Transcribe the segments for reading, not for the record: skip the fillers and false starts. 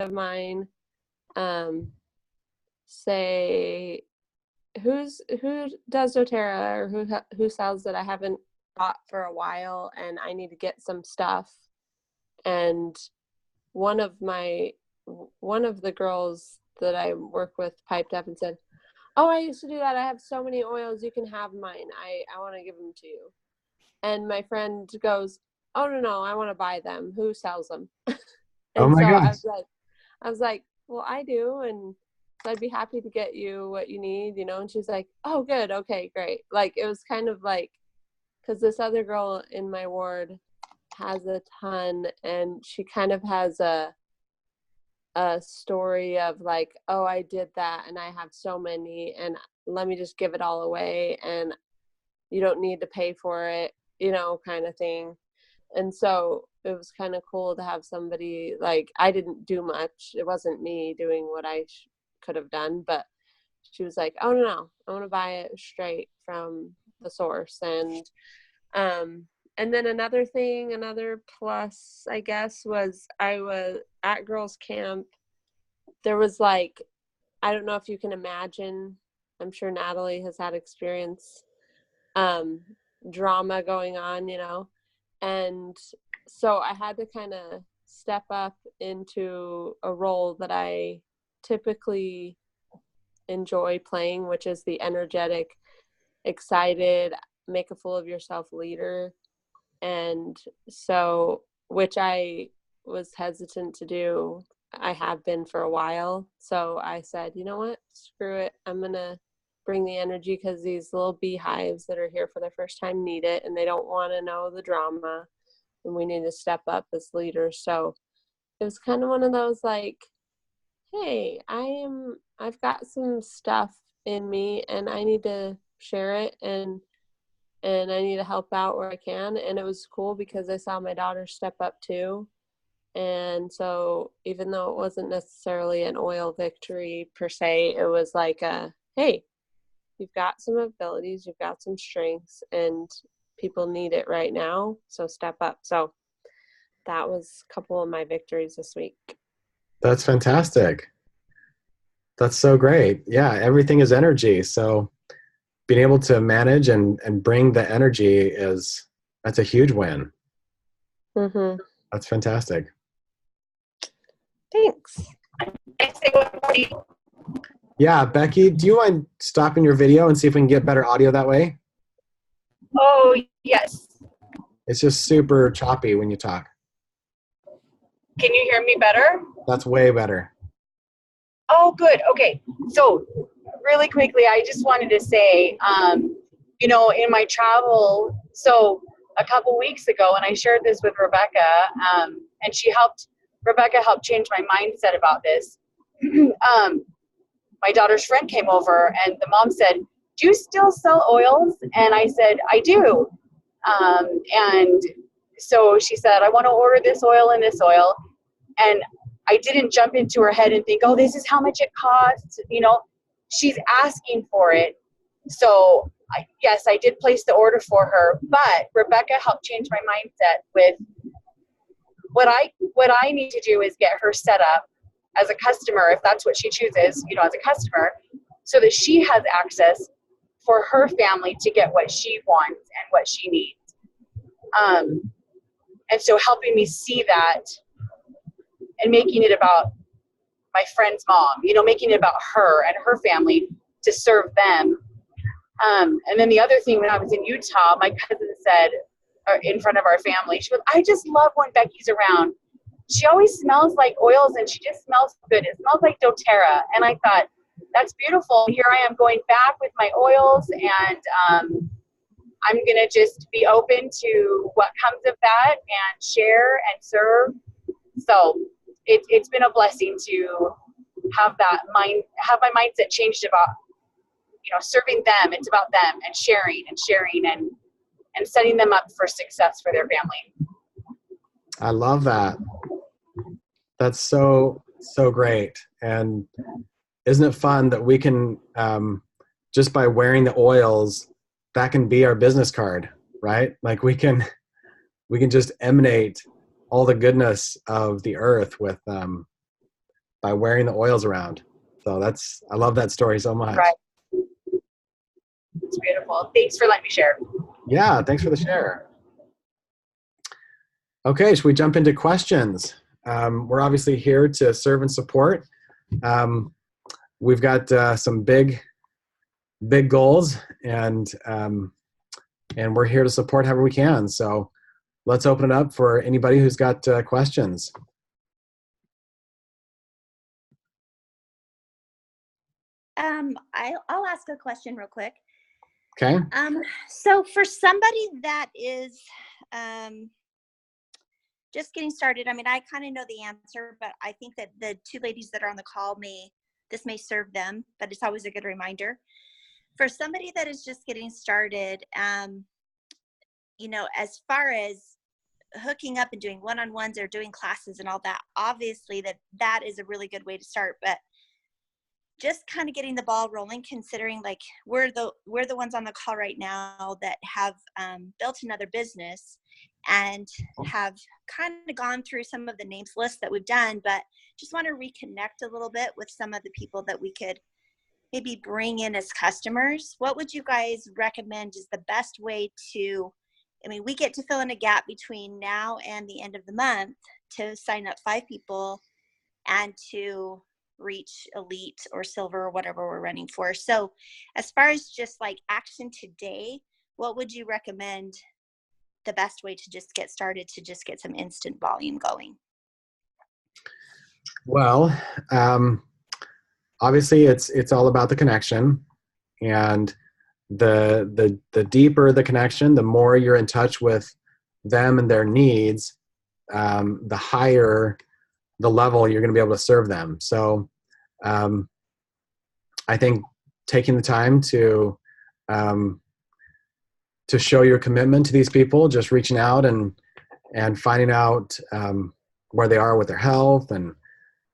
of mine say, who does doTERRA, or who sells it? I haven't bought for a while and I need to get some stuff. And one of the girls that I work with piped up and said, oh, I used to do that. I have so many oils. You can have mine. I want to give them to you. And my friend goes, oh, no, I want to buy them. Who sells them? Oh And my so gosh. I was like, well, I do. And so I'd be happy to get you what you need, And she's like, oh, good. Okay, great. Like, it was kind of like, because this other girl in my ward has a ton, and she kind of has a story of like, oh, I did that and I have so many, and let me just give it all away, and you don't need to pay for it, kind of thing. And so it was kind of cool to have somebody, like, I didn't do much. It wasn't me doing what I could have done, but she was like, oh, no, I want to buy it straight from the source. And then another plus, I guess, was I was at girls camp. There was like, I don't know if you can imagine, I'm sure Natalie has had experience, drama going on, and so I had to kind of step up into a role that I typically enjoy playing, which is the energetic, excited, make a fool of yourself leader. And so, which I was hesitant to do, I have been for a while. So I said, you know what, screw it. I'm going to bring the energy, because these little beehives that are here for the first time need it, and they don't want to know the drama, and we need to step up as leaders. So it was kind of one of those like, hey, I've got some stuff in me and I need to share it, and I need to help out where I can. And it was cool because I saw my daughter step up too. And so even though it wasn't necessarily an oil victory per se, it was like hey, you've got some abilities, you've got some strengths, and people need it right now. So step up. So that was a couple of my victories this week. That's fantastic. That's so great. Yeah, everything is energy. So being able to manage and bring the energy that's a huge win. Mm-hmm. That's fantastic. Thanks. Yeah, Becky, do you mind stopping your video and see if we can get better audio that way? Oh, yes. It's just super choppy when you talk. Can you hear me better? That's way better. Oh, good. Okay. So really quickly, I just wanted to say, in my travel, so a couple weeks ago, and I shared this with Rebecca, and Rebecca helped change my mindset about this. My daughter's friend came over, and the mom said, do you still sell oils? And I said, I do. And so she said, I want to order this oil and this oil. And I didn't jump into her head and think, oh, this is how much it costs. She's asking for it. So yes, I did place the order for her, but Rebecca helped change my mindset with what I need to do is get her set up as a customer, if that's what she chooses, as a customer, so that she has access for her family to get what she wants and what she needs. And so helping me see that and making it about my friend's mom, making it about her and her family to serve them. And then the other thing, when I was in Utah, my cousin said in front of our family, she goes, I just love when Becky's around. She always smells like oils and she just smells good. It smells like doTERRA. And I thought, that's beautiful. Here I am going back with my oils, and I'm going to just be open to what comes of that and share and serve. So it's been a blessing to have my mindset changed about, serving them. It's about them and sharing and setting them up for success for their family. I love that. That's so great. And isn't it fun that we can, just by wearing the oils, that can be our business card, right? Like we can just emanate all the goodness of the earth with by wearing the oils around. So I love that story so much. Right. It's beautiful. Thanks for letting me share. Yeah, thanks for the share. Okay, should we jump into questions? We're obviously here to serve and support. We've got some big goals, and we're here to support however we can. So let's open it up for anybody who's got questions. I'll ask a question real quick. Okay. So for somebody that is just getting started, I mean, I kind of know the answer, but I think that the two ladies that are on the call this may serve them, but it's always a good reminder. For somebody that is just getting started, you know, as far as hooking up and doing one-on-ones or doing classes and all that, obviously that is a really good way to start, but just kind of getting the ball rolling, considering like we're the ones on the call right now that have built another business and have kind of gone through some of the names lists that we've done, but just want to reconnect a little bit with some of the people that we could maybe bring in as customers. What would you guys recommend is the best way to, I mean, we get to fill in a gap between now and the end of the month to sign up 5 people and to reach elite or silver or whatever we're running for. So as far as just like action today, what would you recommend the best way to just get started to just get some instant volume going? Well, obviously it's all about the connection, and the deeper the connection, the more you're in touch with them and their needs, the higher the level you're going to be able to serve them. So I think taking the time to show your commitment to these people, just reaching out and finding out where they are with their health, and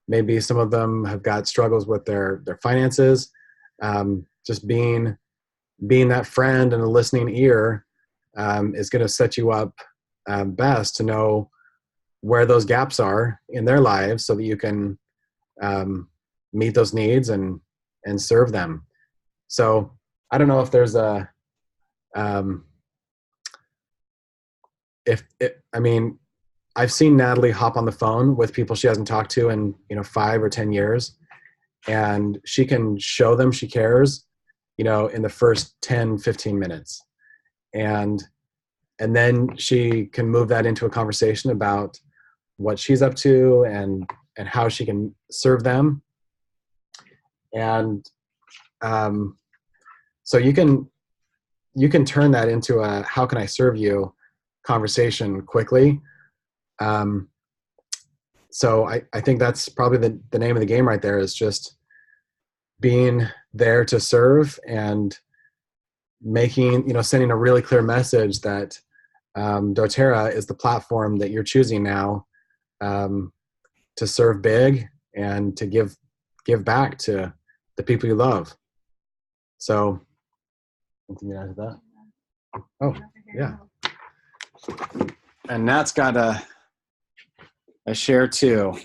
maybe some of them have got struggles with their finances. Just being that friend and a listening ear is going to set you up best to know where those gaps are in their lives, so that you can meet those needs and serve them. So I don't know if there's I mean, I've seen Natalie hop on the phone with people she hasn't talked to in 5 or 10 years, and she can show them she cares, in the first 10, 15 minutes. And then she can move that into a conversation about what she's up to and how she can serve them. And so you can turn that into a how can I serve you conversation quickly. So I think that's probably the name of the game right there, is just being there to serve and making, sending a really clear message that doTERRA is the platform that you're choosing now to serve big and to give back to the people you love. So, anything to add to that? Oh, yeah. And Nat's got a share too.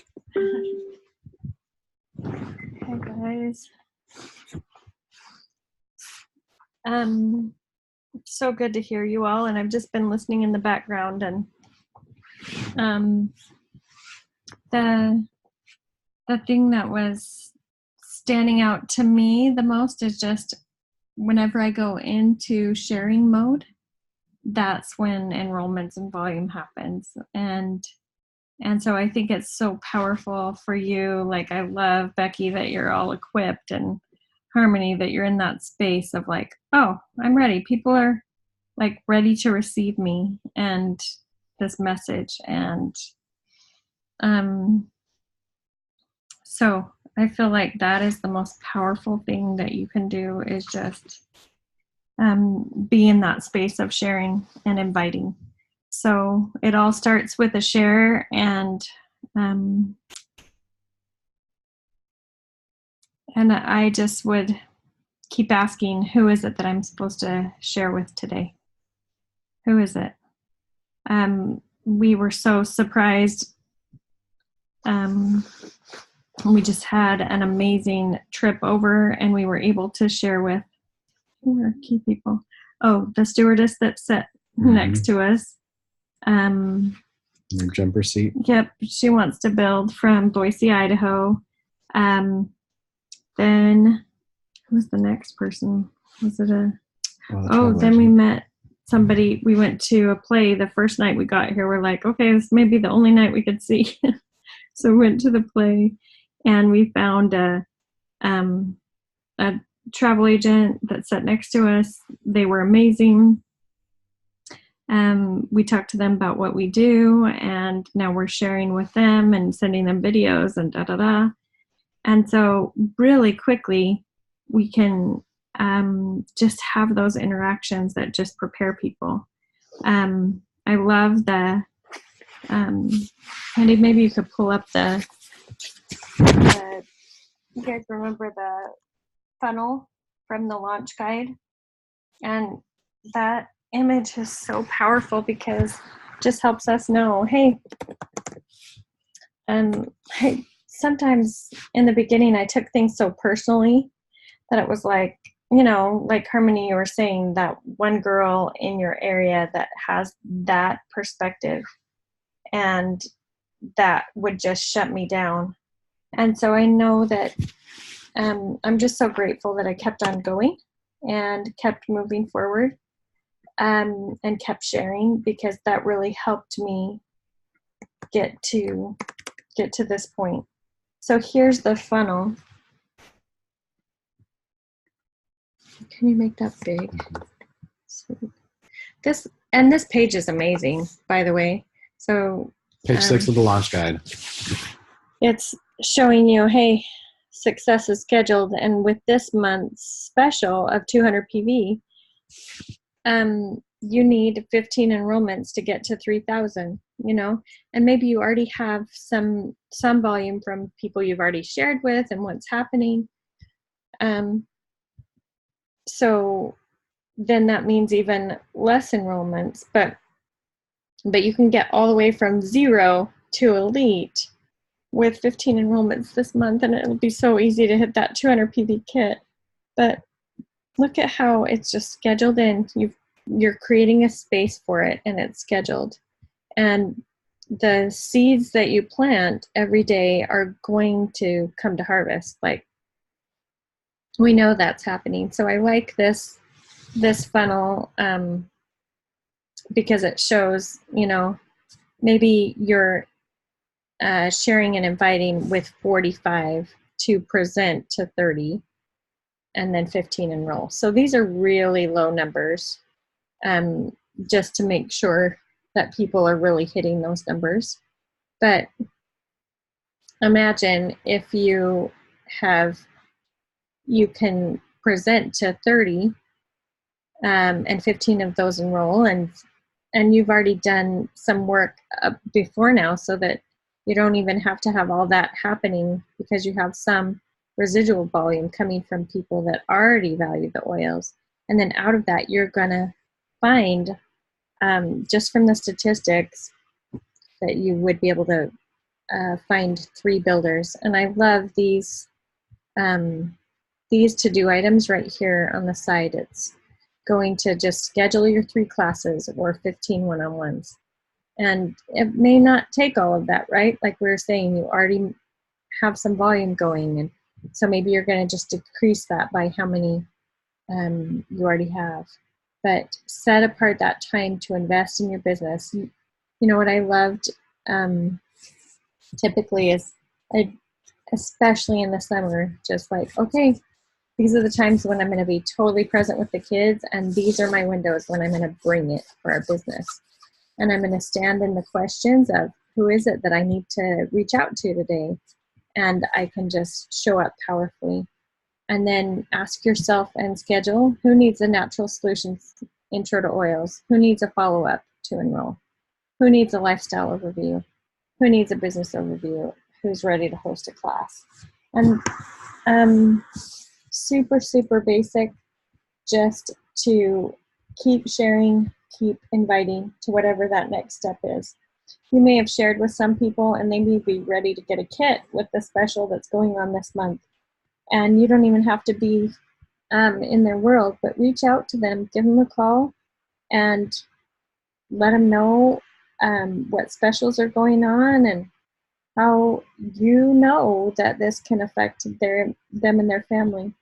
Hi guys. It's so good to hear you all, and I've just been listening in the background, and the thing that was standing out to me the most is just whenever I go into sharing mode, that's when enrollments and volume happens. And so I think it's so powerful for you. Like, I love, Becky, that you're all equipped, and Harmony, that you're in that space of like, oh, I'm ready. People are like ready to receive me and this message. And so I feel like that is the most powerful thing that you can do, is just be in that space of sharing and inviting. So it all starts with a share, and I just would keep asking, who is it that I'm supposed to share with today? Who is it? We were so surprised we just had an amazing trip over, and we were able to share with, who were key people? Oh, the stewardess that sat next to us. Your jumper seat. Yep, she wants to build from Boise, Idaho. Then who was the next person? Was it a? Then we met somebody. We went to a play the first night we got here. We're like, okay, this may be the only night we could see. So we went to the play, and we found a travel agent that sat next to us. They were amazing. We talked to them about what we do, and now we're sharing with them and sending them videos and da-da-da. And so really quickly, we can just have those interactions that just prepare people. I love the, Andy, maybe you could pull up the you guys remember the funnel from the launch guide? And that image is so powerful because it just helps us know, hey, sometimes in the beginning I took things so personally that it was like, you know, like Harmony, you were saying, that one girl in your area that has that perspective, and that would just shut me down. And so I know that I'm just so grateful that I kept on going and kept moving forward, and kept sharing, because that really helped me get to this point. So here's the funnel. Can you make that big? This page is amazing, by the way. So page 6 of the launch guide. It's showing you, hey, success is scheduled, and with this month's special of 200 PV, you need 15 enrollments to get to 3,000, you know, and maybe you already have some volume from people you've already shared with and what's happening. So then that means even less enrollments, but you can get all the way from 0 to elite with 15 enrollments this month, and it'll be so easy to hit that 200 PV kit. But look at how it's just scheduled in. You're creating a space for it, and it's scheduled. And the seeds that you plant every day are going to come to harvest. Like, we know that's happening. So I like this funnel because it shows, you know, maybe you're sharing and inviting with 45 to present to 30, and then 15 enroll. So these are really low numbers, just to make sure that people are really hitting those numbers. But imagine if you can present to 30, and 15 of those enroll, and you've already done some work before now, so that you don't even have to have all that happening, because you have some residual volume coming from people that already value the oils. And then out of that, you're going to find, just from the statistics, that you would be able to find 3 builders. And I love these to-do items right here on the side. It's going to just schedule your 3 classes or 15 one-on-ones. And it may not take all of that, right? Like we were saying, you already have some volume going, and so maybe you're going to just decrease that by how many you already have. But set apart that time to invest in your business. You know what I loved typically is, especially in the summer, just like, okay, these are the times when I'm going to be totally present with the kids, and these are my windows when I'm going to bring it for our business. And I'm going to stand in the questions of, who is it that I need to reach out to today? And I can just show up powerfully. And then ask yourself and schedule, who needs a natural solutions intro to oils? Who needs a follow-up to enroll? Who needs a lifestyle overview? Who needs a business overview? Who's ready to host a class? And super, super basic, just to keep sharing, keep inviting to whatever that next step is. you may have shared with some people and they may be ready to get a kit with the special that's going on this month. And you don't even have to be in their world, but reach out to them, give them a call, and let them know what specials are going on and how you know that this can affect them and their family.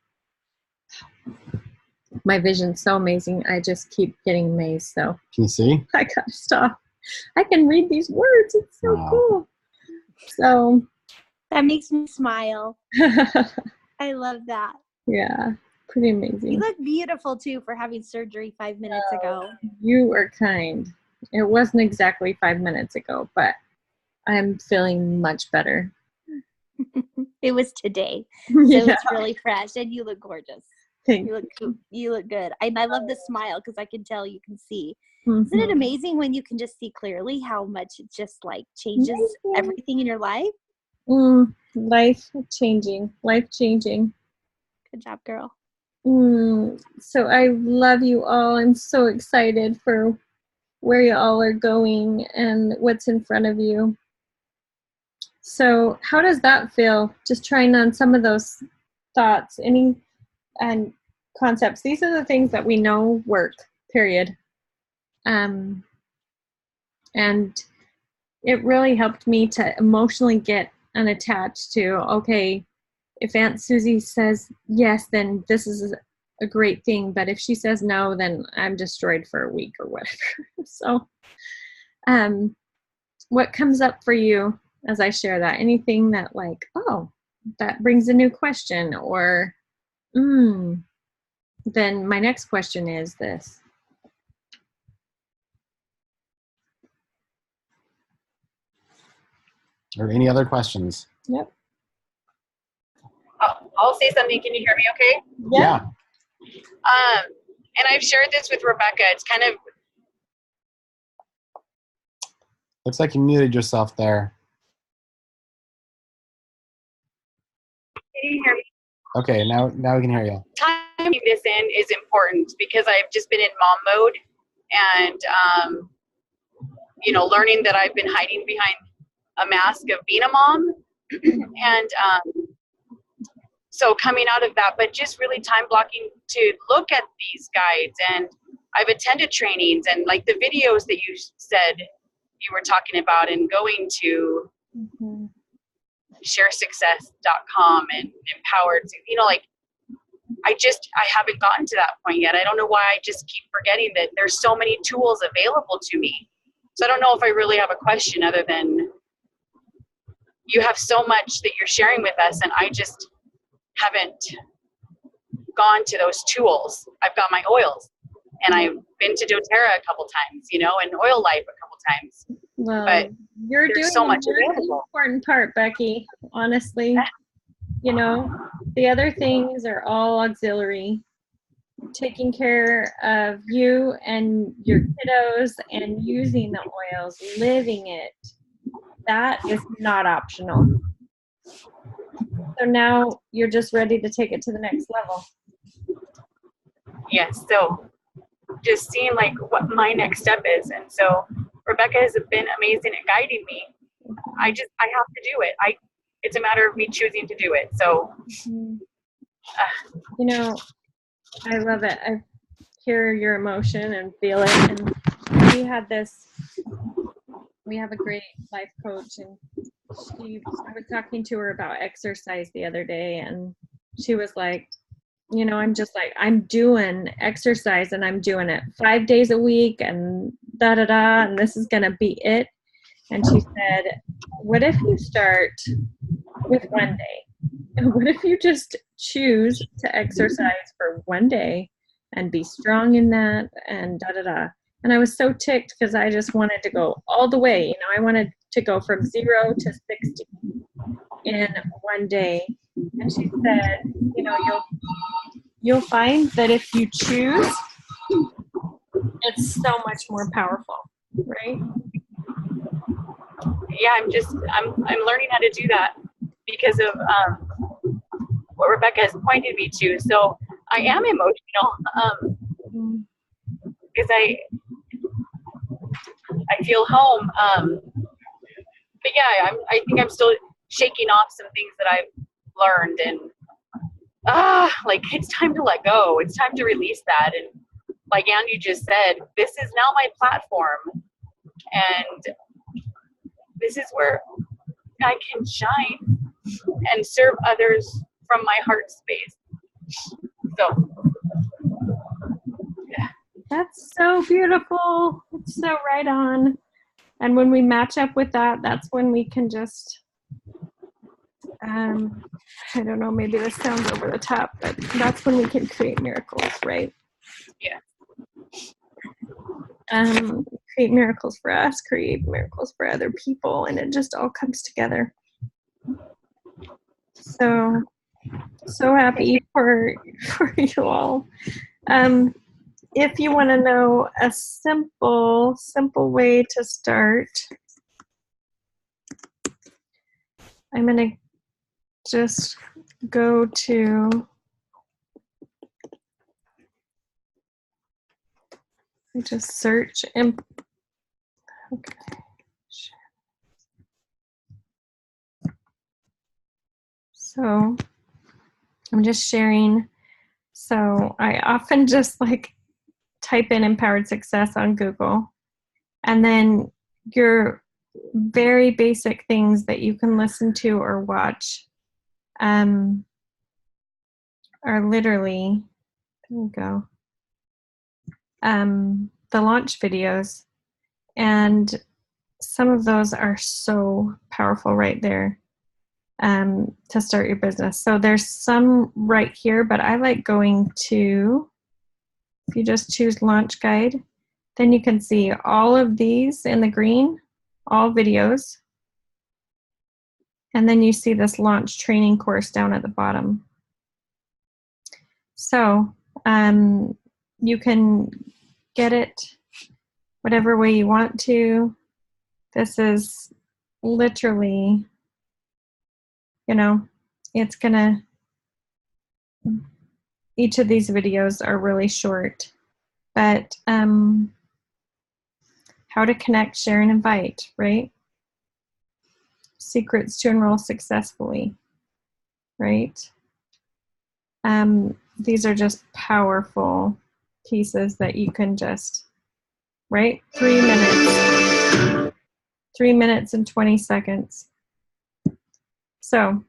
My vision's so amazing. I just keep getting amazed. So Can you see? I gotta stop. I can read these words. It's so Wow. cool. So That makes me smile. I love that. yeah, pretty You amazing. look beautiful too for having surgery 5 minutes ago. You are kind. It wasn't exactly 5 minutes ago, but I'm feeling much better. It was today. So Yeah, it's really fresh and you look gorgeous. thank You look good. And I love the smile because I can tell you can see. you. Isn't it amazing when you can just see clearly how much it just like changes Amazing. everything in your life? Life changing. Good job, girl. So I love you all. I'm so excited for where you all are going and what's in front of you. So how does that feel? Just trying on some of those thoughts, and concepts. These are the things that we know work, period. And it really helped me to emotionally get unattached to, okay, if Aunt Susie says yes, then this is a great thing. But if she says no, then I'm destroyed for a week or whatever. So what comes up for you as I share that? Anything that like, oh, that brings a new question, or then my next question is this. Or any other questions? Yep. I'll say something. Can you hear me okay? Yeah. And I've shared this with Rebecca. It's kind of, Looks like you muted yourself there. can you hear me? Okay, now we can hear you. Timing this in is important because I've just been in mom mode and, learning that I've been hiding behind a mask of being a mom. And so coming out of that, but just really time blocking to look at these guides. And I've attended trainings and like the videos that you said you were talking about, and going to sharesuccess.com and empowered, I haven't gotten to that point yet. I don't know why I just keep forgetting that there's so many tools available to me. So I don't know if I really have a question other than you have so much that you're sharing with us, and I just haven't gone to those tools. I've got my oils, and I've been to doTERRA a couple times, and Oil Life a couple times. Well, But you're there's doing so much the really available. important part, Becky, honestly. The other things are all auxiliary. Taking care of you and your kiddos and using the oils, living it, that is not optional. So now you're just ready to take it to the next level. Yes, so just seeing like what my next step is. And so Rebecca has been amazing at guiding me. I have to do it. It's a matter of me choosing to do it. So I love it. I hear your emotion and feel it. And we have a great life coach, and I was talking to her about exercise the other day, and she was like, I'm doing exercise and I'm doing it 5 days a week and and this is going to be it. And she said, what if you start with 1 day? What if you just choose to exercise for 1 day and be strong in that and And I was so ticked because I just wanted to go all the way. I wanted to go from 0 to 60 in 1 day. And she said, you'll find that if you choose, it's so much more powerful, right? Yeah, I'm learning how to do that because of what Rebecca has pointed me to. So I am emotional because I feel home. yeah, I think I'm still shaking off some things that I've learned, and like it's time to let go. It's time to release that. And like Andy just said, this is now my platform, and this is where I can shine and serve others from my heart space. So That's so beautiful. It's so right on. And when we match up with that, that's when we can just, I don't know, maybe this sounds over the top, but that's when we can create miracles, right? Yeah. Create miracles for us, create miracles for other people, and it just all comes together. So happy for you all. If you want to know a simple way to start, I'm going to just go to, I just search and, okay. So I'm just sharing. So I often just like type in empowered success on Google, and then your very basic things that you can listen to or watch are literally, there we go, the launch videos, and some of those are so powerful right there to start your business. So there's some right here, but I like going to, if you just choose launch guide, then you can see all of these in the green, all videos. And then you see this launch training course down at the bottom. So you can get it whatever way you want to. This is literally, you know, it's gonna, each of these videos are really short, but how to connect, share, and invite, right? Secrets to enroll successfully, right? These are just powerful pieces that you can just, right? 3 minutes. 3 minutes and 20 seconds. So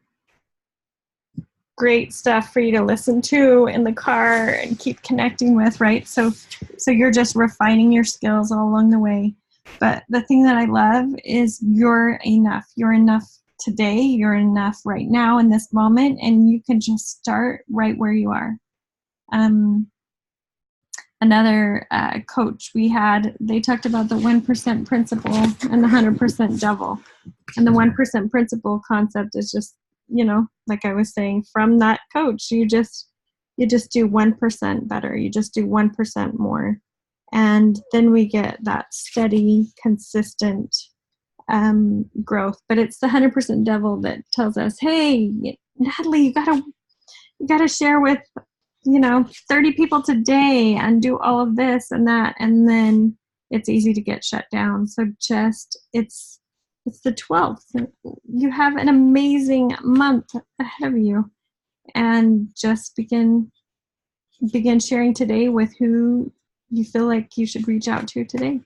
great stuff for you to listen to in the car and keep connecting with, right? So you're just refining your skills all along the way. But the thing that I love is you're enough. You're enough today. You're enough right now in this moment, and you can just start right where you are. Another coach we had, they talked about the 1% principle and the 100% devil. And the 1% principle concept is just, you know, like I was saying, from that coach, you just do 1% better. You just do 1% more. And then we get that steady, consistent growth. But it's the 100% devil that tells us, hey, Natalie, you gotta share with, 30 people today and do all of this and that. And then it's easy to get shut down. So it's the 12th. You have an amazing month ahead of you, and just begin sharing today with who you feel like you should reach out to today.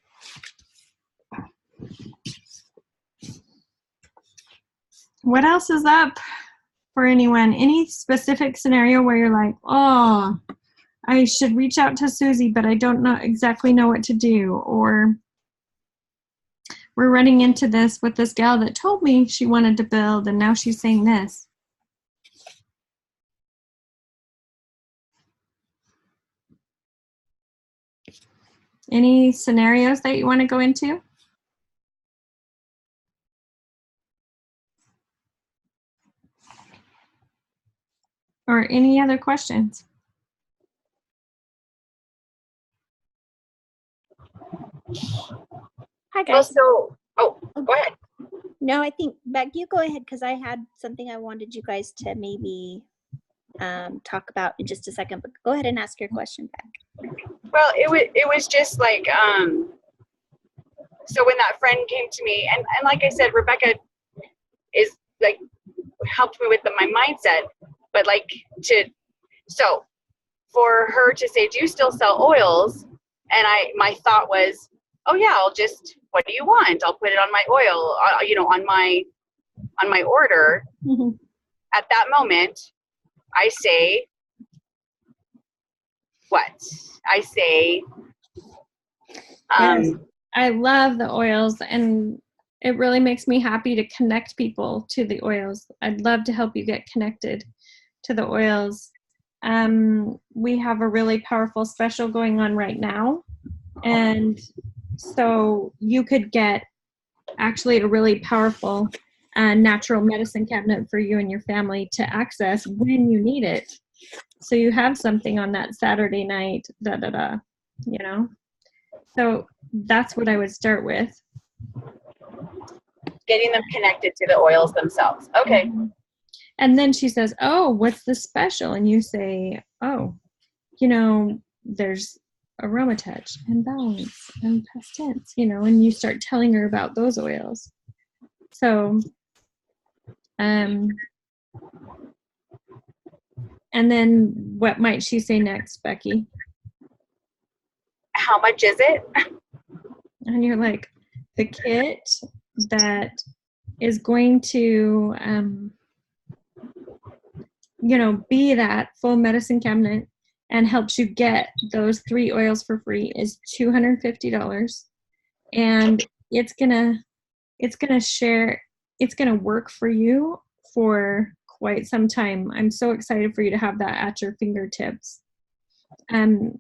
What else is up for anyone? Any specific scenario where you're like, oh, I should reach out to Susie, but I don't exactly know what to do? Or we're running into this with this gal that told me she wanted to build, and now she's saying this. Any scenarios that you want to go into? Or any other questions? Hi, guys. go ahead. No, I think, Beck, you go ahead, because I had something I wanted you guys to maybe talk about in just a second. But go ahead and ask your question, Beck. Well, it was just like so when that friend came to me, and like I said, Rebecca is like helped me with my mindset, but like so for her to say, do you still sell oils? And my thought was, oh yeah, what do you want? I'll put it on my oil, on my order. Mm-hmm. At that moment, I say, what? I say, Yes. I love the oils, and it really makes me happy to connect people to the oils. I'd love to help you get connected to the oils. We have a really powerful special going on right now, and so you could get actually a really powerful natural medicine cabinet for you and your family to access when you need it. So you have something on that Saturday night, you know? So that's what I would start with. Getting them connected to the oils themselves. Okay. Mm-hmm. And then she says, oh, what's the special? And you say, oh, you know, there's Aromatouch and Balance and Past Tense, you know, and you start telling her about those oils. So, and then what might she say next, Becky? How much is it? And you're like, the kit that is going to, you know, be that full medicine cabinet and helps you get those 3 oils for free is $250. And it's gonna work for you for quite some time. I'm so excited for you to have that at your fingertips. And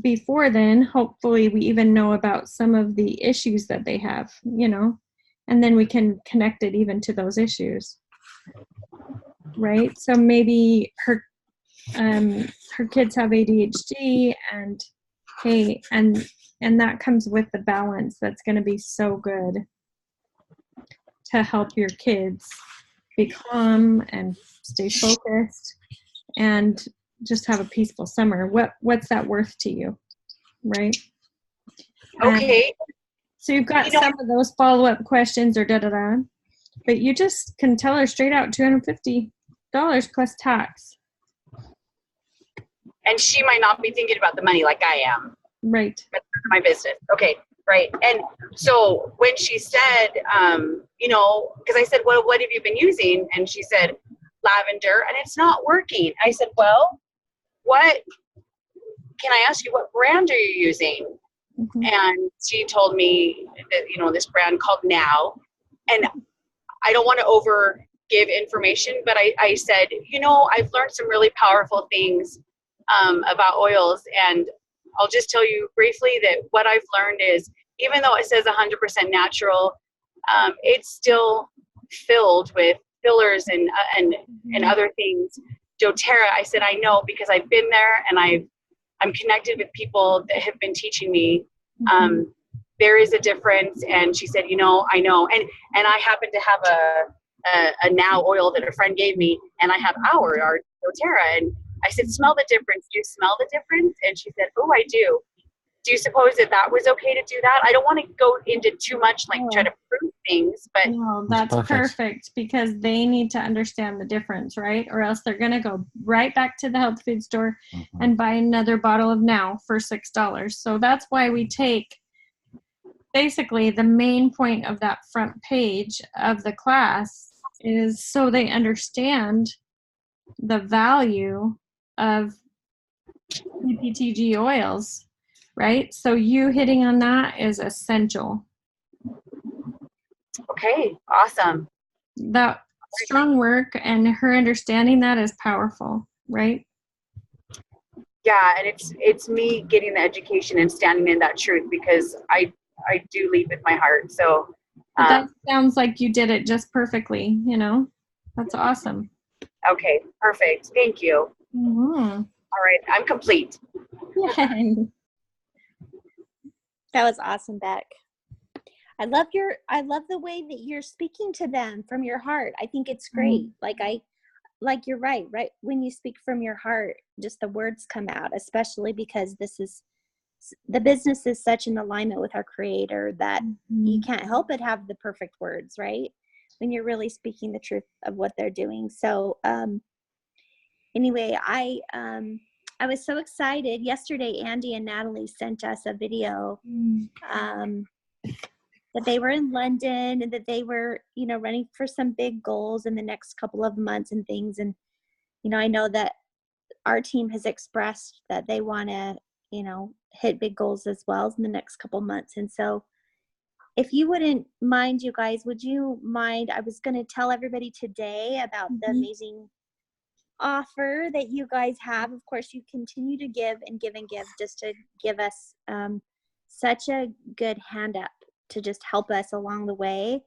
before then, hopefully we even know about some of the issues that they have, you know, and then we can connect it even to those issues. Right? So maybe her kids have ADHD, and hey, and that comes with the balance that's going to be so good to help your kids be calm and stay focused and just have a peaceful summer. What's that worth to you, right? Okay. So you've got some of those follow-up questions or but you just can tell her straight out $250 plus tax. And she might not be thinking about the money like I am. Right. That's my business. Okay. Right. And so when she said, you know, because I said, well, what have you been using? And she said, lavender, and it's not working. I said, well, can I ask you, what brand are you using? Mm-hmm. And she told me that, you know, this brand called Now. And I don't want to over give information, but I said, you know, I've learned some really powerful things about oils. And I'll just tell you briefly that what I've learned is, even though it says 100% natural, it's still filled with fillers and other things. doTERRA, I said, I know because I've been there and I'm connected with people that have been teaching me. There is a difference. And she said, you know, I know. And I happen to have a Now oil that a friend gave me, and I have our doTERRA. And I said, smell the difference. Do you smell the difference? And she said, oh, I do. Do you suppose that was okay to do that? I don't want to go into too much, like try to prove things, but. No, that's perfect because they need to understand the difference, right? Or else they're going to go right back to the health food store and buy another bottle of Now for $6. So that's why we take basically the main point of that front page of the class is so they understand the value of PPTG oils, right? So you hitting on that is essential. Okay, awesome. That strong work and her understanding that is powerful, right? Yeah, and it's me getting the education and standing in that truth because I do lead with my heart. So that sounds like you did it just perfectly, you know? That's awesome. Okay, perfect. Thank you. Mm-hmm. All right, I'm complete. Yay. That was awesome, Beck. I love the way that you're speaking to them from your heart. I think it's great. Like you're right? When you speak from your heart, just the words come out, especially because this is the business is such an alignment with our creator that you Mhm. can't help but have the perfect words, right? When you're really speaking the truth of what they're doing. So, anyway, I was so excited. Yesterday, Andy and Natalie sent us a video that they were in London and that they were, running for some big goals in the next couple of months and things. And, I know that our team has expressed that they want to, hit big goals as well in the next couple months. And so if you wouldn't mind, you guys, would you mind? I was going to tell everybody today about the amazing offer that you guys have. Of course, you continue to give and give and give just to give us such a good hand up to just help us along the way.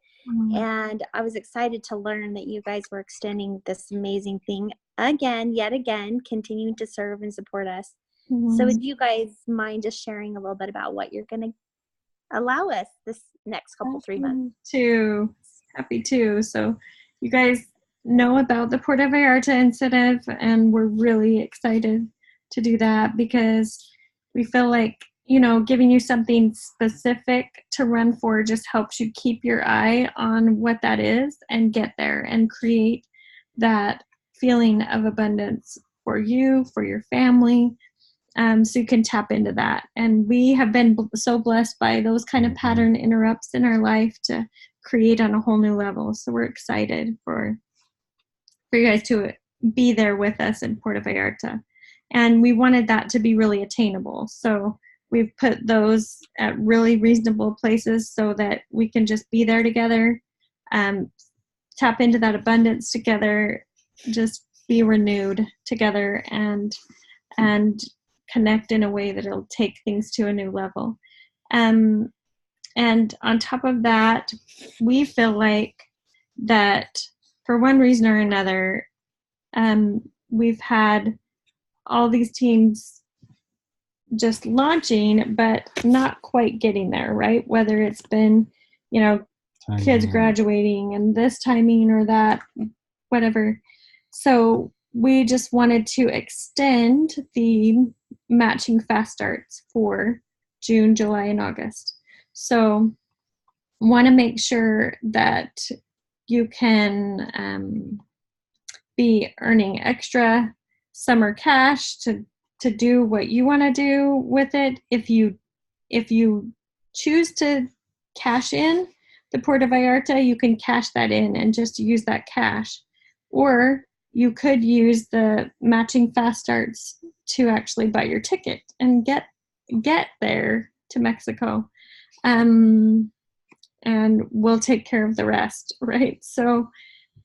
And I was excited to learn that you guys were extending this amazing thing yet again, continuing to serve and support us. So would you guys mind just sharing a little bit about what you're going to allow us this next couple 3 months? Happy to. So you guys know about the Puerto Vallarta initiative, and we're really excited to do that because we feel like, giving you something specific to run for just helps you keep your eye on what that is and get there and create that feeling of abundance for you, for your family, so you can tap into that. And we have been so blessed by those kind of pattern interrupts in our life to create on a whole new level. So we're excited for you guys to be there with us in Puerto Vallarta. And we wanted that to be really attainable. So we've put those at really reasonable places so that we can just be there together, tap into that abundance together, just be renewed together and connect in a way that it'll take things to a new level. And on top of that, we feel like that for one reason or another, we've had all these teams just launching, but not quite getting there, right? Whether it's been, kids graduating and this timing or that, whatever. So we just wanted to extend the matching fast starts for June, July, and August. So want to make sure that you can be earning extra summer cash to do what you want to do with it. If you choose to cash in the Puerto Vallarta, you can cash that in and just use that cash. Or you could use the matching fast starts to actually buy your ticket and get there to Mexico. And we'll take care of the rest, right? So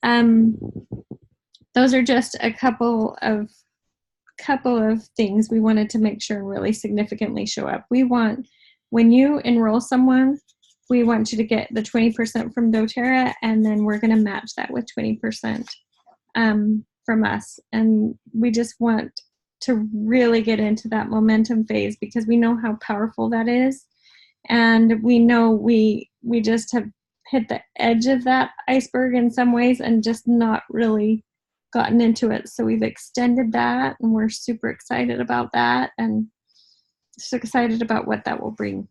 those are just a couple of things we wanted to make sure really significantly show up. We want, when you enroll someone, we want you to get the 20% from doTERRA, and then we're going to match that with 20% from us. And we just want to really get into that momentum phase because we know how powerful that is. And we know we just have hit the edge of that iceberg in some ways and just not really gotten into it. So we've extended that, and we're super excited about that, and just excited about what that will bring.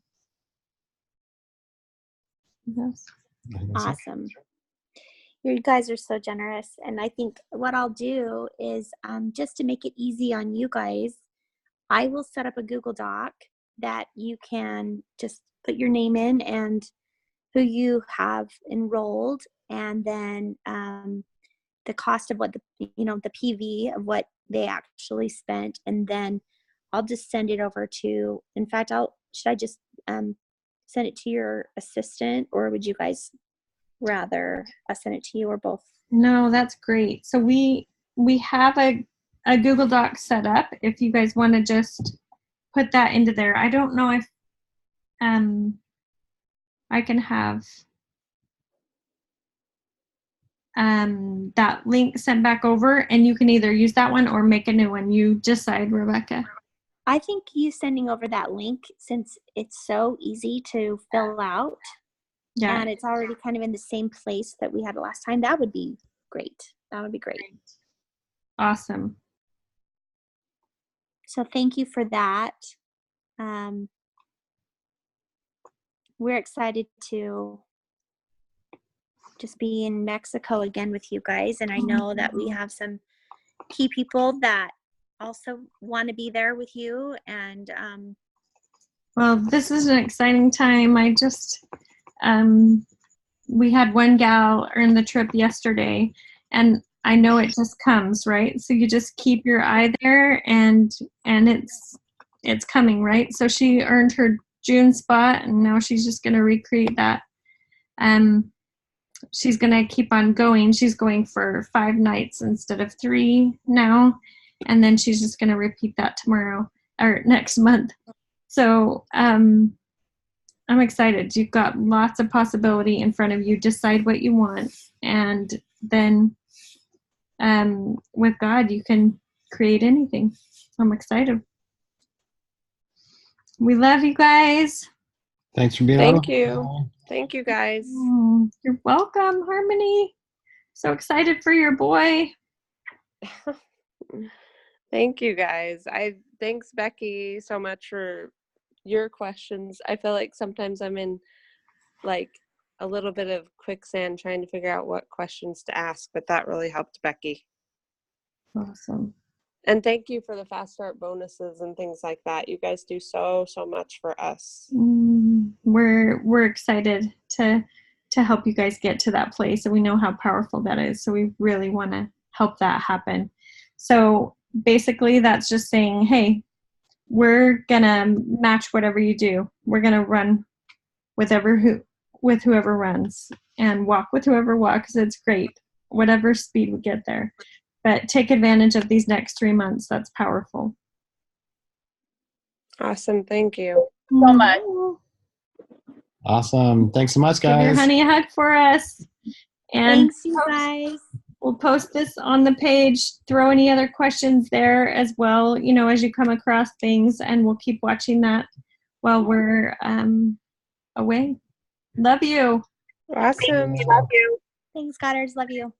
Yes. Awesome. You guys are so generous. And I think what I'll do is just to make it easy on you guys, I will set up a Google Doc that you can just put your name in and who you have enrolled, and then the cost of what the PV of what they actually spent, and then I'll just send it over to, in fact, should I just send it to your assistant, or would you guys rather I send it to you, or both? No, that's great. So we have a Google Doc set up if you guys want to just put that into there. I don't know if I can have that link sent back over, and you can either use that one or make a new one. You decide, Rebecca. I think you sending over that link, since it's so easy to fill out, and it's already kind of in the same place that we had it last time, that would be great. That would be great. Awesome. So thank you for that. We're excited to just be in Mexico again with you guys. And I know that we have some key people that also want to be there with you. And Well, this is an exciting time. I just, we had one gal earn the trip yesterday, and I know it just comes, right? So you just keep your eye there, and it's coming, right? So she earned her June spot, and now she's just going to recreate that. She's going to keep on going. She's going for 5 nights instead of 3 now, and then she's just going to repeat that tomorrow or next month. So I'm excited. You've got lots of possibility in front of you. Decide what you want, and then with God, you can create anything. I'm excited. We love you guys. Thanks for being Thank on. you. Thank you, guys. You're welcome, Harmony. So excited for your boy. Thank you, guys. Thanks, Becky, so much for your questions. I feel like sometimes I'm in like a little bit of quicksand trying to figure out what questions to ask, but that really helped Becky. Awesome. And thank you for the fast start bonuses and things like that. You guys do so much for us. We're excited to help you guys get to that place, and we know how powerful that is. So we really want to help that happen. So basically, that's just saying, hey, we're gonna match whatever you do. We're gonna run with whoever runs, and walk with whoever walks. It's great, whatever speed we get there. But take advantage of these next 3 months. That's powerful. Awesome. Thank you. So much. Awesome. Thanks so much, Give your guys. honey a hug for us. And thanks, you guys. we'll post this on the page. Throw any other questions there as well, you know, as you come across things, and we'll keep watching that while we're away. Love you. Awesome. Love you. Thanks, Goddard. Love you.